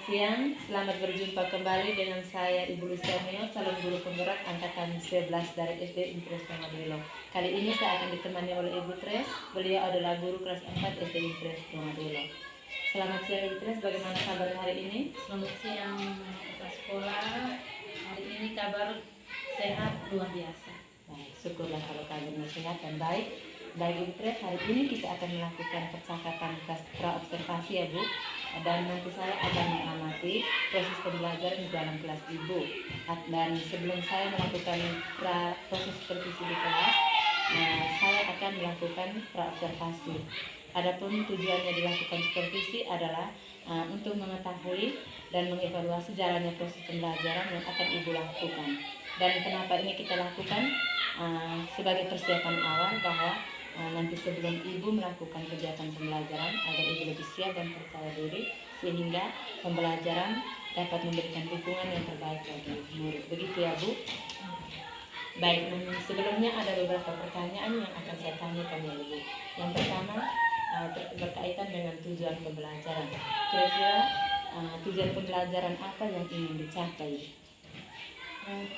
Siang, selamat berjumpa kembali dengan saya Ibu Lucia Meo, calon guru penggerak angkatan 11 dari SD Impres Tomadilo. Kali ini saya akan ditemani oleh Ibu Tres, beliau adalah guru kelas 4 SD Impres Tomadilo. Selamat siang Ibu Tres, bagaimana kabar hari ini? Selamat siang ke sekolah. Hari ini kabar sehat luar biasa. Baik, syukurlah kalau kabarnya sehat dan baik. Baik Ibu Tres, hari ini kita akan melakukan percakapan pra-observasi ya Bu. Dan nanti saya akan mengamati proses pembelajaran di dalam kelas Ibu. Dan sebelum saya melakukan proses supervisi di kelas, saya akan melakukan pra-observasi. Adapun tujuannya dilakukan supervisi adalah untuk mengetahui dan mengevaluasi jalannya proses pembelajaran yang akan Ibu lakukan. Dan kenapa ini kita lakukan? Sebagai persiapan awal bahwa nanti sebelum Ibu melakukan kegiatan pembelajaran agar Ibu lebih siap dan percaya diri sehingga pembelajaran dapat memberikan dukungan yang terbaik bagi murid. Begitu ya Bu? Baik, sebelumnya ada beberapa pertanyaan yang akan saya tanyakan ya Bu. Yang pertama berkaitan dengan tujuan pembelajaran. Kira-kira tujuan pembelajaran apa yang ingin dicapai?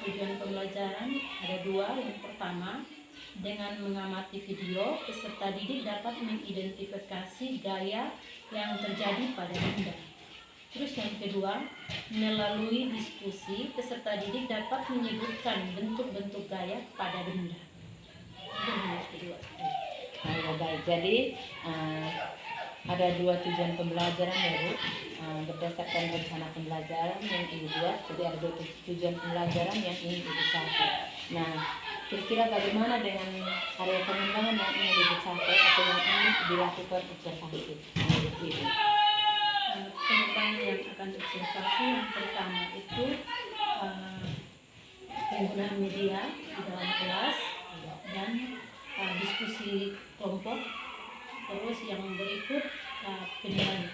Tujuan pembelajaran ada dua. Yang pertama, dengan mengamati video, peserta didik dapat mengidentifikasi gaya yang terjadi pada benda. Terus yang kedua, melalui diskusi, peserta didik dapat menyebutkan bentuk-bentuk gaya pada benda. Itu yang kedua. Baik, jadi ada dua tujuan pembelajaran ya Bu. Berdasarkan rencana pembelajaran yang Ibu buat, jadi ada dua tujuan pembelajaran yang ingin Ibu capai. Nah, kira-kira bagaimana dengan area pengembangan yang ingin Ibu capai atau yang ingin dilakukan observasi? Pengembangan yang akan observasi yang pertama itu penggunaan media di dalam kelas dan diskusi kelompok. Terus yang berikut penilaian.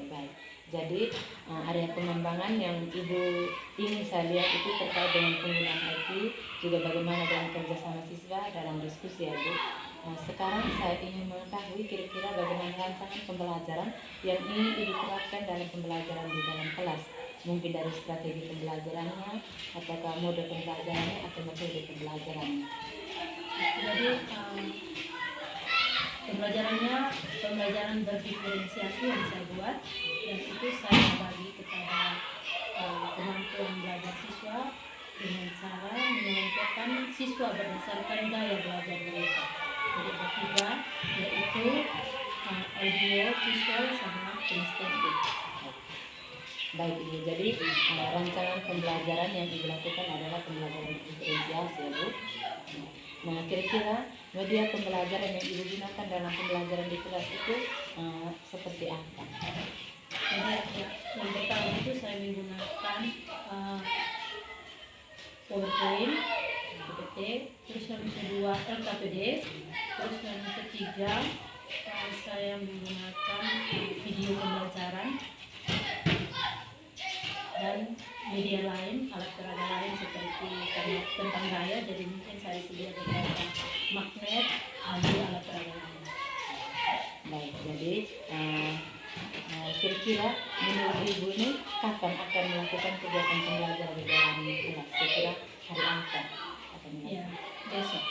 Baik. Jadi area pengembangan yang Ibu ingin saya lihat itu terkait dengan penggunaan IT, juga bagaimana dengan kerjasama siswa dalam diskusi ya Bu. Sekarang saya ingin mengetahui kira-kira bagaimana rancangan pembelajaran yang ingin Ibu terapkan dalam pembelajaran di dalam kelas. Mungkin dari strategi pembelajarannya, apakah mode pembelajarannya atau metode pembelajarannya. Jadi pembelajaran berdiferensiasi yang saya buat, dan itu saya bagi kepada kemampuan belajar siswa dengan cara mengelompokkan siswa berdasarkan gaya belajar mereka. Jadi ada tiga, yaitu audio, visual, sama kinestetik. Baik Ibu, jadi rancangan pembelajaran yang Ibu lakukan adalah pembelajaran diferensiasi ya Bu. Nah, kira-kira media pembelajaran yang Ibu gunakan dalam pembelajaran di kelas itu seperti apa? Jadi yang pertama itu saya menggunakan PowerPoint, PPT, terus yang kedua LKPD, terus yang ketiga saya menggunakan video pembelajaran dan media lain, alat peraga lain seperti tentang gaya, jadi mungkin saya sediakan magnet, alat peraga lain. Baik, jadi kira-kira menurut Ibu ini kapan akan melakukan kegiatan pembelajaran di dalam kelas? Kira-kira hari apa akan dilakukan? Ya, besok.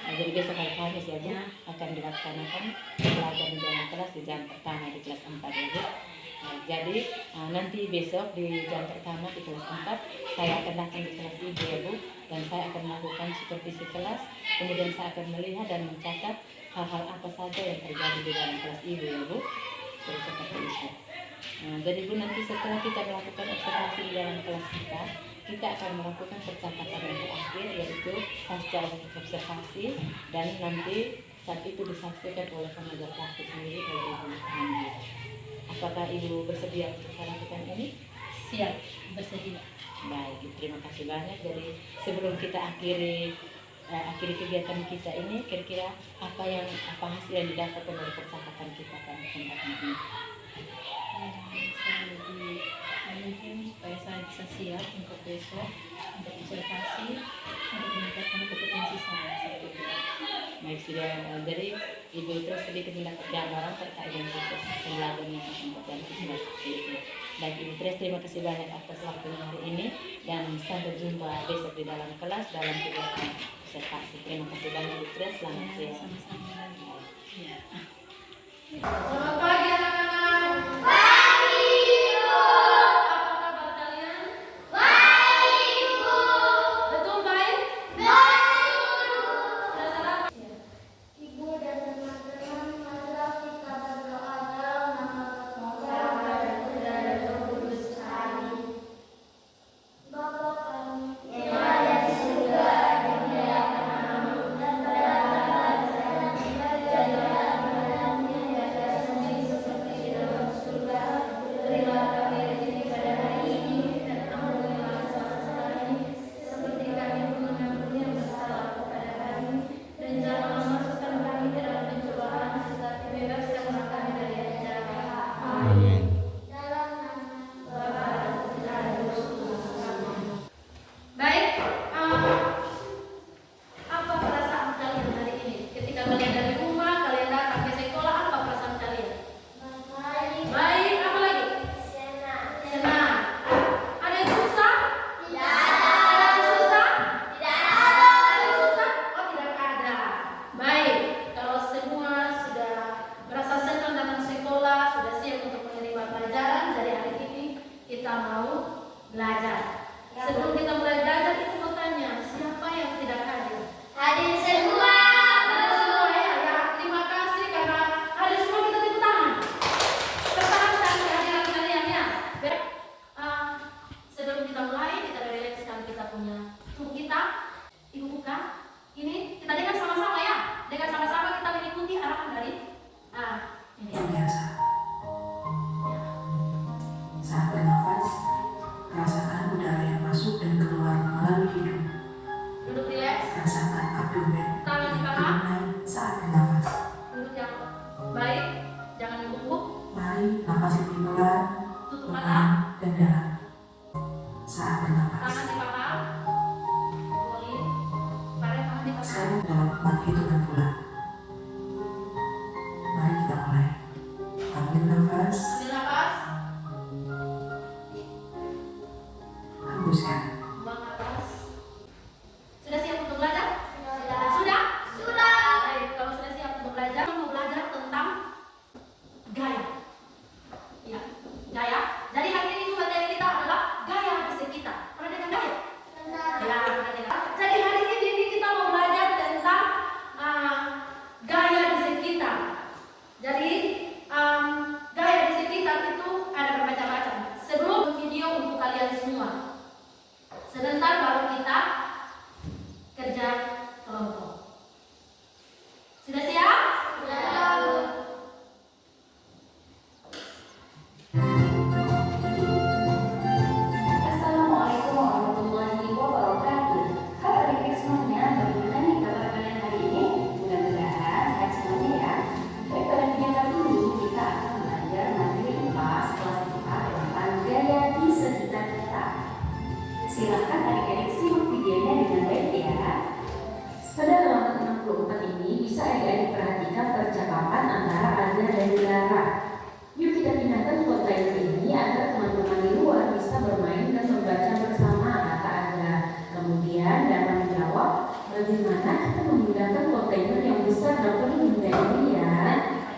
Jadi besok hari Kamis ya Bu, Ya. akan dilaksanakan pembelajaran di dalam kelas di jam pertama di kelas 4 ya Bu. Jadi nanti besok di jam pertama di kelas 4 saya akan datang di kelas Ibu ya Bu, dan saya akan melakukan supervisi kelas, kemudian saya akan melihat dan mencatat hal-hal apa saja yang terjadi di dalam kelas Ibu ya Bu. Seperti itu. Jadi Bu, nanti setelah kita melakukan observasi di dalam kelas kita akan melakukan percakapan yang terakhir, yaitu pasca observasi, dan nanti saat itu disaksikan oleh pengajar praktik sendiri oleh Ibu Andi. Apakah Ibu bersedia untuk melakukan ini? Siap, bersedia. Baik, terima kasih banyak. Jadi sebelum kita akhiri kegiatan kita ini, kira-kira apa hasil yang didapatkan dari percakapan kita pada kesempatan ini? Saya lebih mungkin supaya saya bisa siap untuk besok, untuk observasi untuk meningkatkan kompetensi saya seperti itu. Baik, sudah. Jadi Ibu terus sedikit mendapat gambaran terkait dengan proses pembelajaran yang akan berjalan seperti itu. Baik Ibu Tres, terima kasih banyak atas waktunya hari ini dan sampai jumpa besok di dalam kelas dalam kegiatan observasi. Terima kasih banyak Ibu Tres, selamat siang. Sama-sama. Ya. Selamat pagi anak-anak. Pagi Ibu. Apa kabar kalian? Baik Ibu. Betul baik? Baik Ibu. Sudah sarapan? Ibu dan teman-teman, marilah kita berdoa dalam nama Bapa dan Putra dan Roh Kudus. Amin. Bapa kami yang ada di surga, dimuliakan namamu, dan berdatanglah kerajaanmu, jadilah keinginanmu yang di atas bumi seperti di dalam surga. Berilah kami rezeki pada hari ini, dan ampunilah dosa-dosa kami, seperti kami pun mengampuni yang bersalah kepada kami. Dan janganlah masukkan kami ke dalam pencobaan, tetapi bebaskanlah kami dari yang jahat. Amin. Dalam nama Bapa dan Putra dan Roh Kudus. Amin. Baik. Apa perasaan kalian hari ini? Ketika kalian dari rumah, kalian datang ke sekolah, apa perasaan kalian? Baik. Baik. Apa lagi? Senang. Senang. Ada yang susah? Tidak Ada yang susah? Tidak Ada yang susah? Oh, tidak ada. Baik. Kalau semua sudah merasa senang datang sekolah, sudah siap untuk menerima pelajaran, dari hari ini kita mau belajar. Sebelum kita mulai belajar, kita mau tanya, siapa yang tidak hadir? hadir semua. Hadir semua ya, ya. Terima kasih karena hadir semua, kita tepuk tangan. Pertahankan kehadiran kalian ya. Baik. Sebelum kita mulai, kita rilekskan kita punya tubuh kita. Ibu buka. Ini kita dengar sama-sama ya. Dengan sama-sama kita mengikuti arahan dari ini. Yang biasa. Saat bernafas, rasakan udara yang masuk dan keluar melalui hidung. Duduk rileks, Rasakan abdomen Tangan di yang paha. turun naik saat bernafas. duduk yang baik, jangan membungkuk, Mari napas lebih pelan, tutup mata, pelan, dan dalam. Saat bernafas, tangan di paha, boleh, tarik tangan di paha. sekarang dalam 4 hitungan bulan. Mari kita mulai. Ambil nafas, Ambil nafas, hembuskan. buang nafas. Sudah siap untuk belajar? Sudah. Sudah? Sudah. Baik, kalau sudah siap untuk belajar, kita mau belajar tentang gaya. Ya, gaya. Jadi hari ini materi kita adalah gaya di sekitar. Pernah dengar gaya? Ya, pernah dengar. Jadi hari ini kita mau belajar tentang gaya di sekitar. Jadi gaya di sekitar itu ada bermacam-macam. Sebelum video untuk kalian semua, sebentar baru kita kerja kelompok. Sudah siap? Assalamualaikum warahmatullahi wabarakatuh. Halo adik-adik semuanya, bagaimana nih kabar kalian hari ini? Mudah-mudahan sehat semuanya ya. Baik, pada video kali ini kita akan belajar materi IPA kelas 4 tentang gaya di sekitar kita. Silakan adik-adik simak videonya dengan baik ya. Pada halaman 64 ini bisa adik-adik perhatikan percakapan antara Ada dan Lara. Yuk kita pindahkan kontainer ini agar teman-teman di luar bisa bermain dan membaca bersama, kata Ada. Kemudian Dara menjawab, bagaimana kita memindahkan kontainer yang besar dan penuh benda ini ya?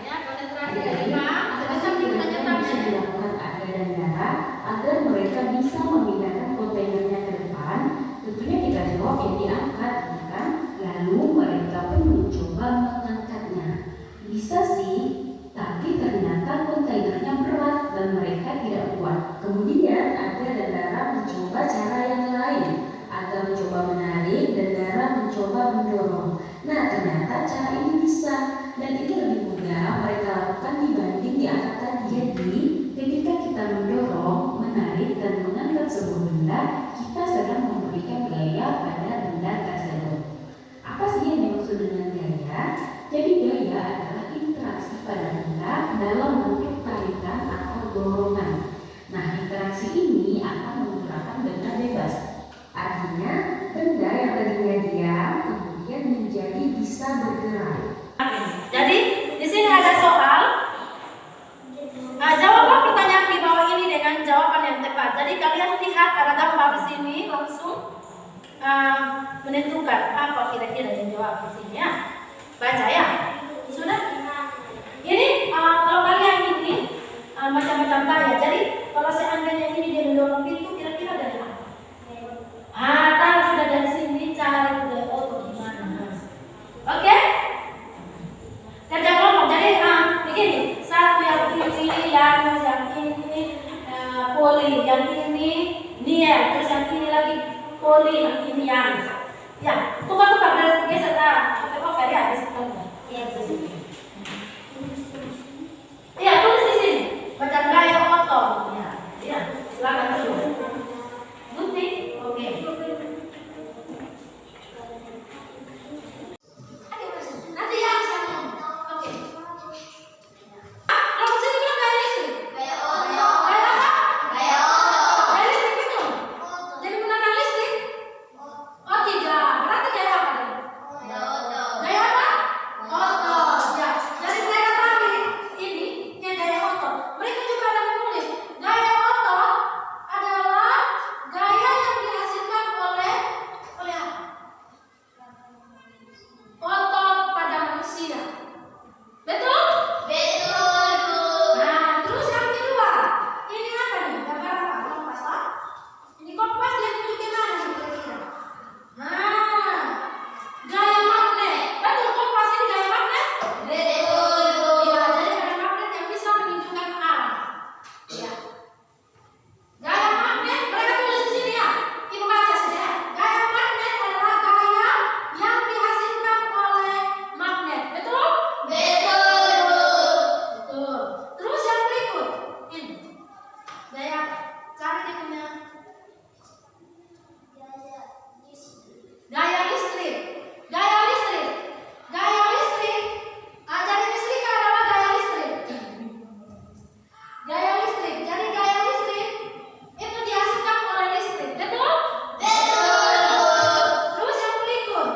Ya, konsentrasi Adik-adik, kelima. apa Sudah sih siap kira-kira yang bisa ditanyakan? dilakukan Ada dan Dara agar mereka bisa memindahkan kontainernya ke depan? Tentunya kita jawab yang diangkat, bukan? Lalu mereka pun mencoba mengangkatnya. Bisa sih, tapi ternyata kontainernya berat dan mereka tidak kuat. Kemudian Ada dan Dara mencoba cara yang lain. Ada mencoba menarik dan Dara mencoba mendorong. Nah, ternyata cara ini bisa dan ini lebih mudah mereka lakukan dibanding diangkat tadi. Jadi, ketika kita mendorong, menarik dan mengangkat sebuah benda, kita sedang memberikan gaya pada benda tersebut. Apa sih yang dimaksud dengan gaya? Jadi gaya adalah interaksi pada benda dalam bentuk tarikan atau dorongan. Nah, interaksi ini akan menggerakkan benda bebas. Artinya jadi kalian lihat ada gambar di sini langsung menentukan apa kira-kira yang jawab di sini ya. Baca ya. Sudah? Ini kalau kalian ini macam-macam gaya. Jadi kalau seandainya ini dia mendorong pintu, kira-kira dari apa? Tahu sudah dari sini cari ke otot gimana? Oke? Kerja kelompok. Jadi begini, satu yang ini, yang ini poli, yang ini niel, terus yang ini lagi poli, yang ini yang. Ya, tukar-tukar dari geser over ya, geser over. Iya, tulis di sini. Macam gaya otot. Ya, silakan tulis. Gunting, oke. Nanti ya, saya ngomong. Oke. Kalau sini bilang gaya listrik. Gaya apa? Gaya listrik itu. Jadi menggunakan listrik? Oh tidak. Berarti gaya apa? Gaya apa? Otot. Ya. Jadi mereka tahu ini gaya otot. Mereka juga ada menulis gaya otot adalah gaya yang dihasilkan oleh apa? Otot pada manusia. Betul? Nah, terus yang kedua, ini apa nih? Gambar apa? Kompas lah. Ini kompas dia menuju ke mana nih kira-kira? Nah, gaya magnet. Betul, kompas ini gaya magnet? Iya, jadi ada magnet yang bisa menunjukkan arah. Ya. Gaya magnet, mereka tulis di sini ya. Ibu baca sini ya. Gaya magnet adalah gaya yang dihasilkan oleh magnet. Betul? Betul. Terus yang berikut, ini. Gaya apa? Cari dia punya. Gaya listrik. Gaya listrik. Gaya listrik. Jadi listrik adalah gaya listrik. Gaya listrik. Jadi gaya listrik itu dihasilkan oleh listrik. Betul? Terus yang berikut.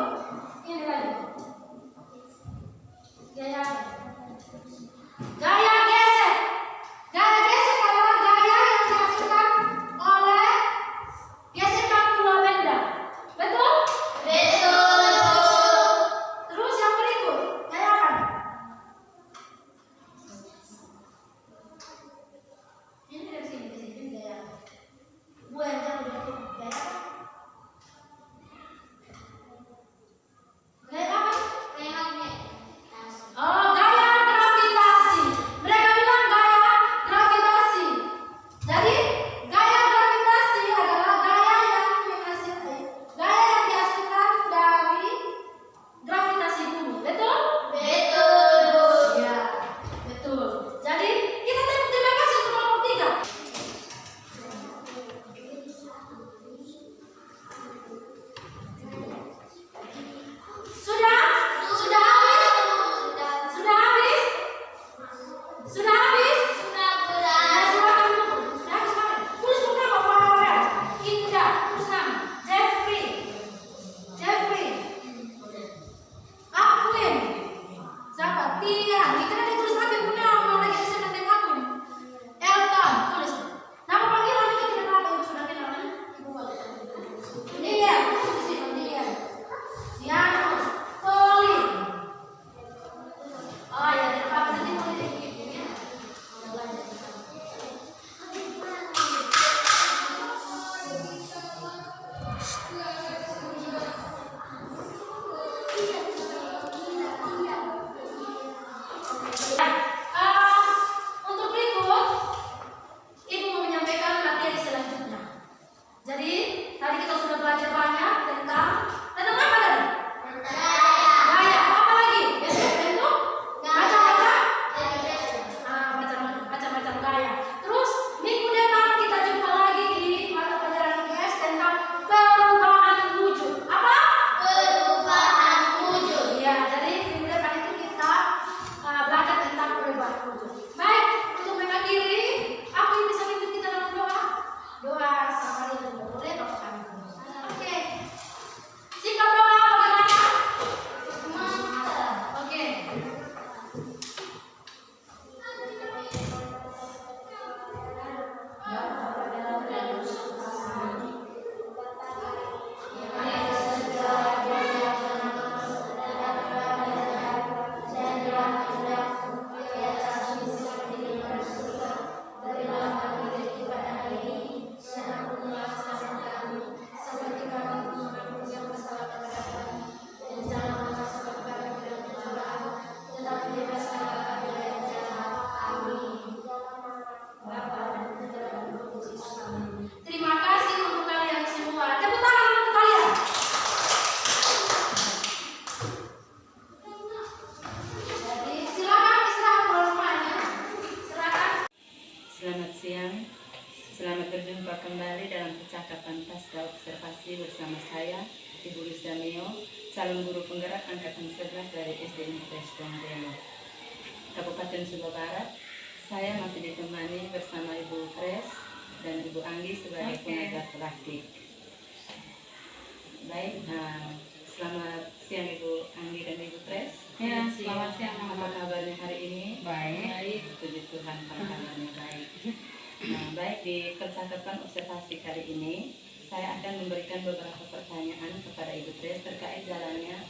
Ini lagi. Gaya apa? Gaya gesek. Gaya gesek adalah gaya yang dihasilkan oleh Selamat berjumpa kembali dalam percakapan pasca observasi bersama saya, Ibu Lucia Mio, calon guru penggerak angkatan 11 dari SD Impres Dongdelo, Kabupaten Sumba Barat. Saya masih ditemani bersama Ibu Kres dan Ibu Anggi sebagai pengajar praktik. Baik, selamat siang Ibu Anggi dan Ibu Kres. Ya, selamat siang. Apa kabarnya hari ini? Baik. Puji Tuhan, kabarnya baik. Nah, baik, di percakapan observasi kali ini saya akan memberikan beberapa pertanyaan kepada Ibu Tres terkait jalannya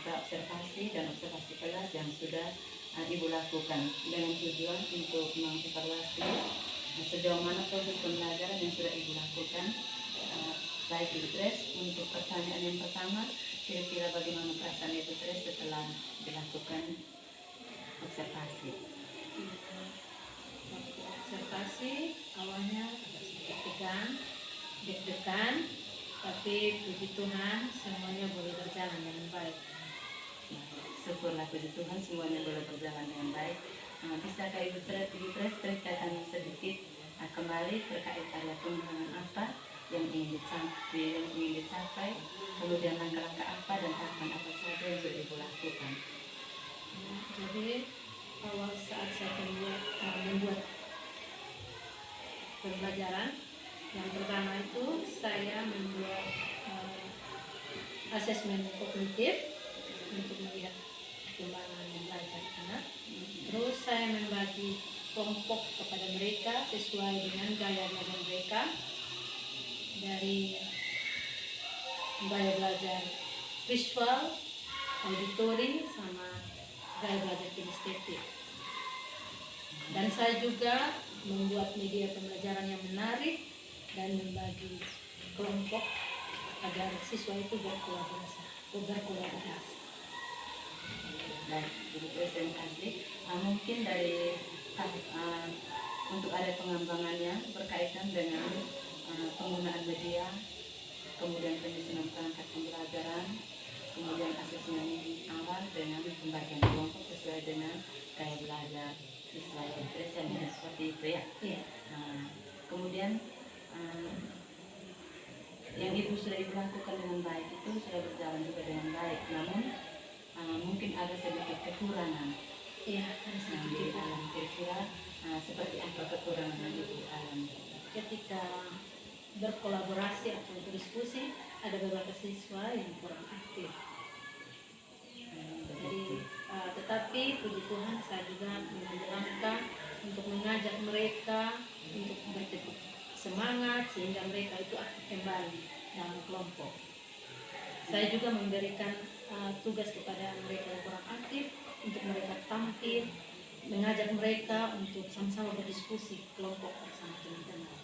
praobservasi dan observasi kelas yang sudah Ibu lakukan dengan tujuan untuk mengevaluasi sejauh mana proses pembelajaran yang sudah Ibu lakukan. Baik Ibu Tres, untuk pertanyaan yang pertama, kira-kira bagaimana perasaan Ibu Tres setelah dilakukan observasi? Waktu observasi awalnya agak sedikit tegang, deg-degan, tapi puji Tuhan semuanya boleh berjalan dengan baik. Syukurlah puji Tuhan semuanya boleh berjalan dengan baik. Bisakah Ibu Tres ceritakan sedikit kembali terkait area pengembangan apa yang ingin dicapai, kemudian langkah-langkah apa dan tahapan apa saja yang sudah Ibu lakukan? Jadi awal saat saya membuat pembelajaran, yang pertama itu saya membuat asesmen kognitif untuk melihat perkembangan belajar anak. Terus saya membagi kelompok kepada mereka sesuai dengan gaya belajar mereka, dari gaya belajar visual, auditory, sama gaya belajar kinestetik. Dan saya juga membuat media pembelajaran yang menarik dan membagi kelompok agar siswa itu berkolaborasi. Baik, Ibu Tres, terima kasih. Mungkin dari untuk area pengembangannya berkaitan dengan penggunaan media, kemudian penyusunan perangkat pembelajaran, kemudian asesmen awal dengan pembagian kelompok sesuai dengan gaya belajar siswa Ibu Tres yang seperti itu ya. Iya. Kemudian yang Ibu sudah Ibu lakukan dengan baik itu sudah berjalan juga dengan baik, namun mungkin ada sedikit kekurangan. Iya, harus Yang di alam kira-kira seperti apa kekurangan yang Ibu alami? ketika berkolaborasi atau berdiskusi, ada beberapa siswa yang kurang aktif. Jadi, tetapi puji Tuhan saya juga mengambil langkah untuk mengajak mereka untuk bertekuk semangat sehingga mereka itu aktif kembali dalam kelompok. Saya juga memberikan tugas kepada mereka yang kurang aktif untuk mereka tampil, mengajak mereka untuk sama-sama berdiskusi kelompok bersama teman-teman.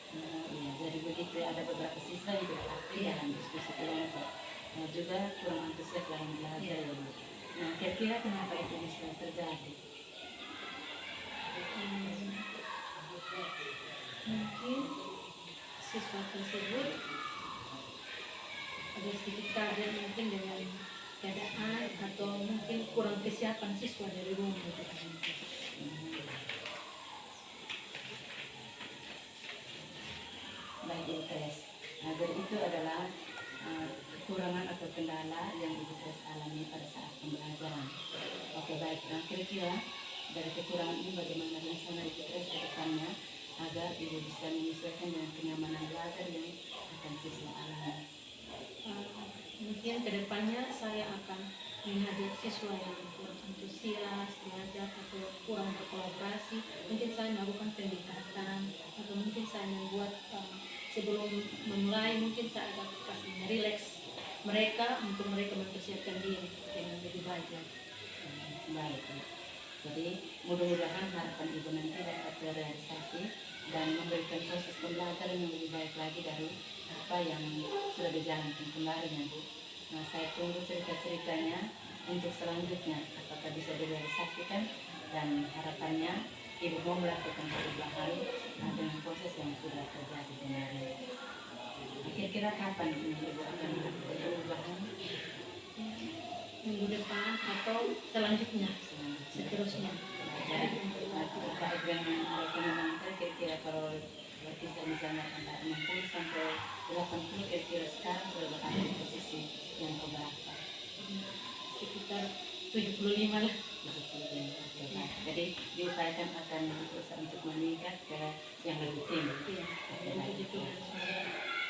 Ya, jadi begitu, ada beberapa siswa yang tidak aktif dalam diskusi kelompok, juga kurang antusias dalam belajar ya Bu. Nah, kira-kira kenapa itu bisa terjadi? Mungkin siswa tersebut ada sedikit kaget mungkin dengan keadaan atau mungkin kurang kesiapan siswa dari rumah gitu. Baik Ibu Tres, jadi itu adalah kekurangan atau kendala yang Ibu Tres alami pada saat pembelajaran. Oke baik, kira-kira dari kekurangan ini bagaimana rencana Ibu Tres ke depannya agar Ibu bisa menyesuaikan dengan kenyamanan belajar yang akan siswa alami? Mungkin kedepannya saya akan mengajak siswa yang kurang antusias belajar atau kurang berkolaborasi. Mungkin saya melakukan pendekatan atau mungkin saya membuat sebelum memulai mungkin saya akan kasih relax mereka untuk mereka mempersiapkan diri dengan lebih baik lagi. Baik, jadi mudah-mudahan harapan Ibu nanti dapat terrealisasi dan memberikan proses pembelajaran yang lebih baik lagi dari apa yang sudah dijalankan kemarin ya Bu. Nah, saya tunggu cerita-ceritanya untuk selanjutnya apakah bisa direalisasikan, dan harapannya Ibu mau melakukan perubahan dengan proses yang sudah terjadi kemarin. Kira-kira kapan Ibu akan melakukan perubahan? Minggu depan atau selanjutnya, seterusnya. Jadi terkait dengan kira-kira kalau berarti menjamur antara 60 sampai 80 kira-kira. Sekarang sudah berada di posisi yang keberapa? Sekitar 75 lah. Jadi diupayakan akan berusaha untuk meningkat ke yang lebih tinggi. Iya, untuk itu semoga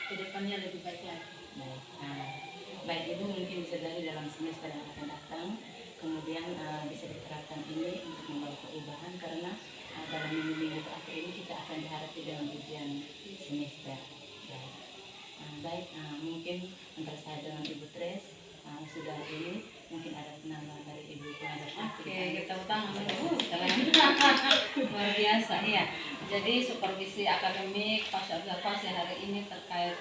kedepannya lebih baik lagi. Baik, baik, Ibu mungkin bisa dari dalam semester yang akan datang, kemudian bisa diterapkan ini untuk membawa perubahan karena dalam minggu-minggu terakhir ini kita akan dihadapi dengan ujian semester. Baik, baik, mungkin antara saya dengan Ibu Tres sudah ini mungkin ada penambahan dari Ibu pengajar. Oke, kita utang luar biasa ya. Jadi supervisi akademik pasca observasi hari ini terkait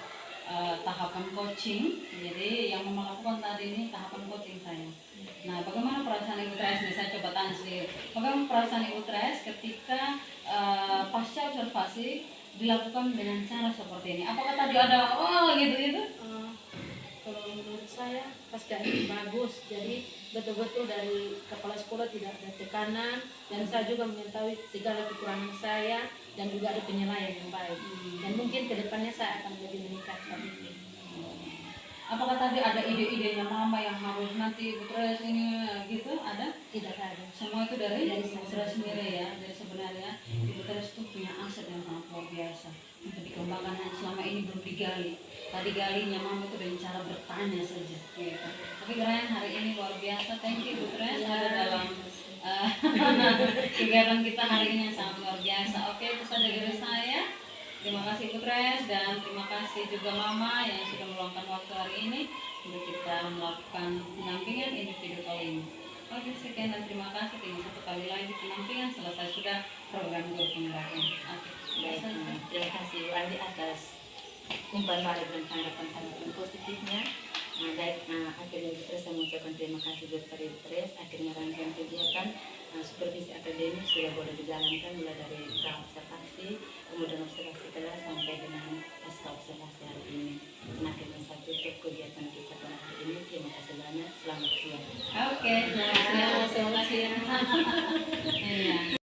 tahapan coaching. Jadi yang melakukan tadi ini tahapan coaching saya. Nah, bagaimana perasaan Ibu Tres? Nih, saya coba tanya sih. Bagaimana perasaan Ibu Tres ketika pasca observasi dilakukan dengan cara seperti ini? Apakah tadi ada gitu-gitu? Kalau menurut saya pasca ini bagus, jadi betul-betul dari kepala sekolah tidak ada tekanan dan saya juga mengetahui segala kekurangan saya dan juga ada penilaian yang baik dan mungkin kedepannya saya akan lebih meningkatkan itu. Apakah tadi ada ide-idenya mama yang harus nanti Ibu Tres ini gitu? Ada? Tidak ada. Semua itu dari Dari Ibu Tres sendiri ya. Jadi sebenarnya Ibu Tres itu punya aset yang sangat luar biasa untuk dikembangkan yang selama ini belum digali. Tadi galinya mama itu dengan cara bertanya saja. Gitu. Tapi keren hari ini luar biasa. Thank you Ibu Tres ada dalam kegiatan kita hari ini yang sangat luar biasa. Oke, itu saja dari saya. Terima kasih Ibu Tres dan terima kasih juga Mama yang sudah meluangkan waktu hari ini untuk kita melakukan pendampingan individu kali ini. Oke, sekian dan terima kasih. Tinggal satu kali lagi pendampingan selesai sudah program guru penggerakkan. Oke, Baik, terima kasih Bu Andi atas umpan balik dan tanggapan-tanggapan positifnya. Baik, akhirnya Ibu Tres saya mengucapkan terima kasih buat Ibu Tres. Akhirnya rangkaian kegiatan supervisi akademik sudah boleh dijalankan mulai dari pra-observasi, kemudian observasi kelas sampai dengan pasca observasi hari ini. Nah, akhirnya saya tutup kegiatan kita pada hari ini. Terima kasih banyak. Selamat siang. Oke, terima kasih. Terima kasih. Iya.